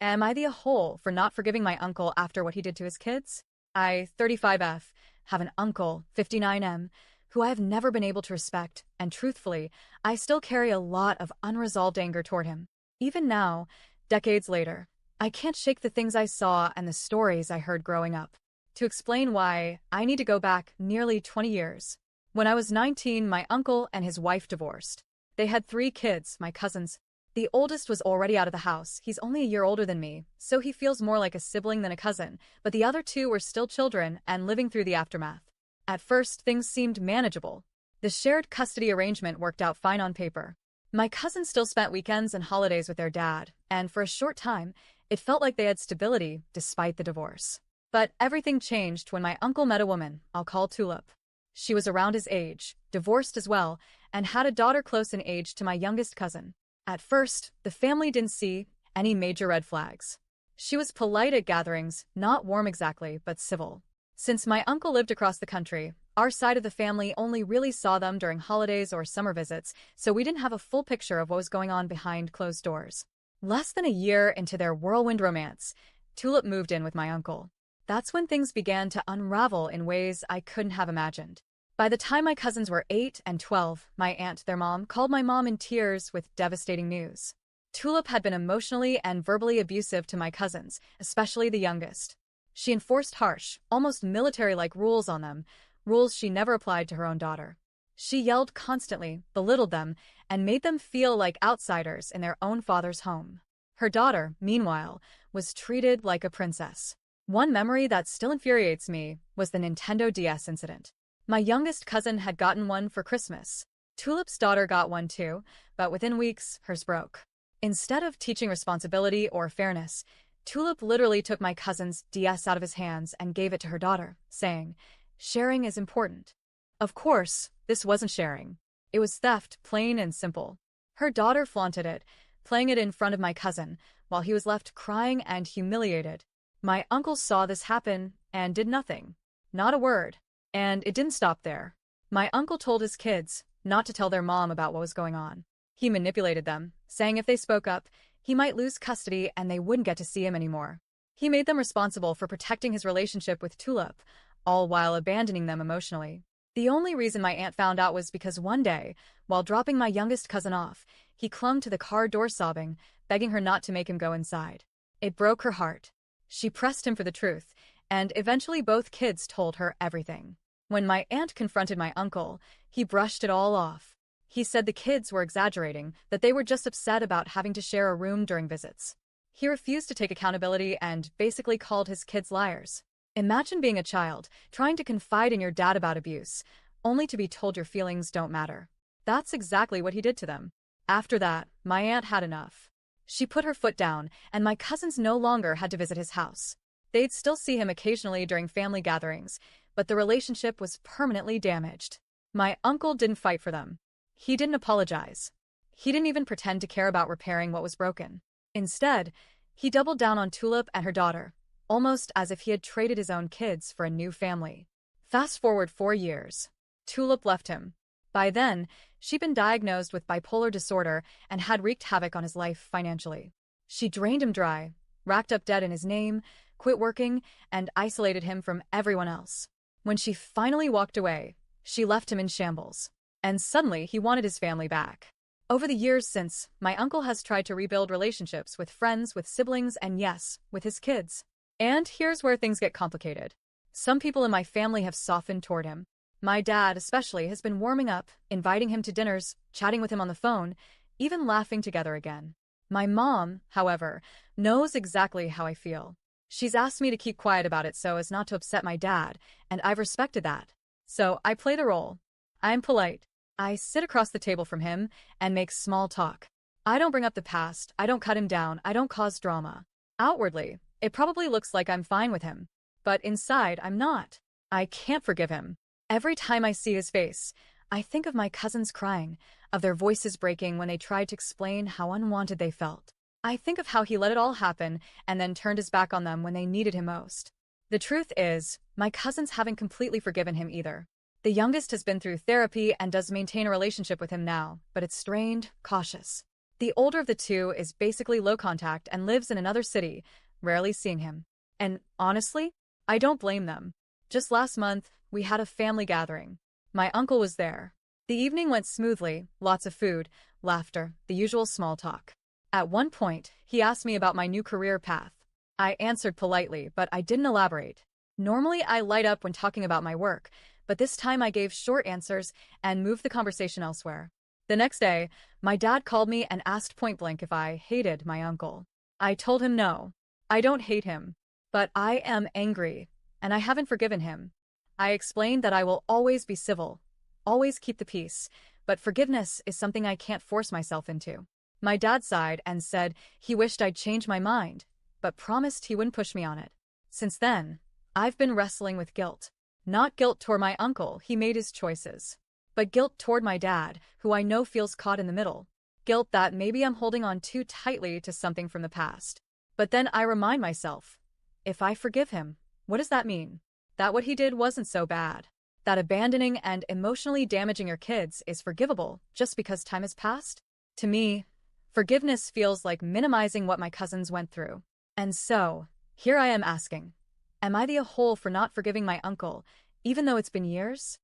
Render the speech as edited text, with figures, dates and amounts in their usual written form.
Am I the a-hole for not forgiving my uncle after what he did to his kids? I, 35F, have an uncle, 59M, who I have never been able to respect, and truthfully, I still carry a lot of unresolved anger toward him. Even now, decades later, I can't shake the things I saw and the stories I heard growing up. To explain why, I need to go back nearly 20 years. When I was 19, my uncle and his wife divorced. They had 3 kids, my cousins. The oldest was already out of the house. He's only a year older than me, so he feels more like a sibling than a cousin, but the other 2 were still children and living through the aftermath. At first, things seemed manageable. The shared custody arrangement worked out fine on paper. My cousins still spent weekends and holidays with their dad, and for a short time, it felt like they had stability despite the divorce. But everything changed when my uncle met a woman I'll call Tulip. She was around his age, divorced as well, and had a daughter close in age to my youngest cousin. At first, the family didn't see any major red flags. She was polite at gatherings, not warm exactly, but civil. Since my uncle lived across the country, our side of the family only really saw them during holidays or summer visits, so we didn't have a full picture of what was going on behind closed doors. Less than a year into their whirlwind romance, Tulip moved in with my uncle. That's when things began to unravel in ways I couldn't have imagined. By the time my cousins were 8 and 12, my aunt, their mom, called my mom in tears with devastating news. Tulip had been emotionally and verbally abusive to my cousins, especially the youngest. She enforced harsh, almost military-like rules on them, rules she never applied to her own daughter. She yelled constantly, belittled them, and made them feel like outsiders in their own father's home. Her daughter, meanwhile, was treated like a princess. One memory that still infuriates me was the Nintendo DS incident. My youngest cousin had gotten one for Christmas. Tulip's daughter got one too, but within weeks, hers broke. Instead of teaching responsibility or fairness, Tulip literally took my cousin's DS out of his hands and gave it to her daughter, saying, "Sharing is important." Of course, this wasn't sharing. It was theft, plain and simple. Her daughter flaunted it, playing it in front of my cousin, while he was left crying and humiliated. My uncle saw this happen and did nothing. Not a word. And it didn't stop there. My uncle told his kids not to tell their mom about what was going on. He manipulated them, saying if they spoke up, he might lose custody and they wouldn't get to see him anymore. He made them responsible for protecting his relationship with Tulip, all while abandoning them emotionally. The only reason my aunt found out was because one day, while dropping my youngest cousin off, he clung to the car door sobbing, begging her not to make him go inside. It broke her heart. She pressed him for the truth, and eventually both kids told her everything. When my aunt confronted my uncle, he brushed it all off. He said the kids were exaggerating, that they were just upset about having to share a room during visits. He refused to take accountability and basically called his kids liars. Imagine being a child, trying to confide in your dad about abuse, only to be told your feelings don't matter. That's exactly what he did to them. After that, my aunt had enough. She put her foot down, and my cousins no longer had to visit his house. They'd still see him occasionally during family gatherings, but the relationship was permanently damaged. My uncle didn't fight for them. He didn't apologize. He didn't even pretend to care about repairing what was broken. Instead, he doubled down on Tulip and her daughter, almost as if he had traded his own kids for a new family. Fast forward 4 years. Tulip left him. By then, she'd been diagnosed with bipolar disorder and had wreaked havoc on his life financially. She drained him dry, racked up debt in his name, quit working, and isolated him from everyone else. When she finally walked away, she left him in shambles. And suddenly, he wanted his family back. Over the years since, my uncle has tried to rebuild relationships with friends, with siblings, and yes, with his kids. And here's where things get complicated. Some people in my family have softened toward him. My dad, especially, has been warming up, inviting him to dinners, chatting with him on the phone, even laughing together again. My mom, however, knows exactly how I feel. She's asked me to keep quiet about it so as not to upset my dad, and I've respected that. So I play the role. I'm polite. I sit across the table from him and make small talk. I don't bring up the past, I don't cut him down, I don't cause drama. Outwardly, it probably looks like I'm fine with him. But inside, I'm not. I can't forgive him. Every time I see his face, I think of my cousins crying, of their voices breaking when they tried to explain how unwanted they felt. I think of how he let it all happen and then turned his back on them when they needed him most. The truth is, my cousins haven't completely forgiven him either. The youngest has been through therapy and does maintain a relationship with him now, but it's strained, cautious. The older of the two is basically low contact and lives in another city, rarely seeing him. And honestly, I don't blame them. Just last month, we had a family gathering. My uncle was there. The evening went smoothly, lots of food, laughter, the usual small talk. At one point, he asked me about my new career path. I answered politely, but I didn't elaborate. Normally, I light up when talking about my work, but this time I gave short answers and moved the conversation elsewhere. The next day, my dad called me and asked point blank if I hated my uncle. I told him no. I don't hate him, but I am angry, and I haven't forgiven him. I explained that I will always be civil, always keep the peace, but forgiveness is something I can't force myself into. My dad sighed and said he wished I'd change my mind, but promised he wouldn't push me on it. Since then, I've been wrestling with guilt. Not guilt toward my uncle, he made his choices, but guilt toward my dad, who I know feels caught in the middle. Guilt that maybe I'm holding on too tightly to something from the past. But then I remind myself, if I forgive him, what does that mean? That what he did wasn't so bad. That abandoning and emotionally damaging your kids is forgivable just because time has passed? To me, forgiveness feels like minimizing what my cousins went through. And so, here I am asking, am I the a hole for not forgiving my uncle, even though it's been years?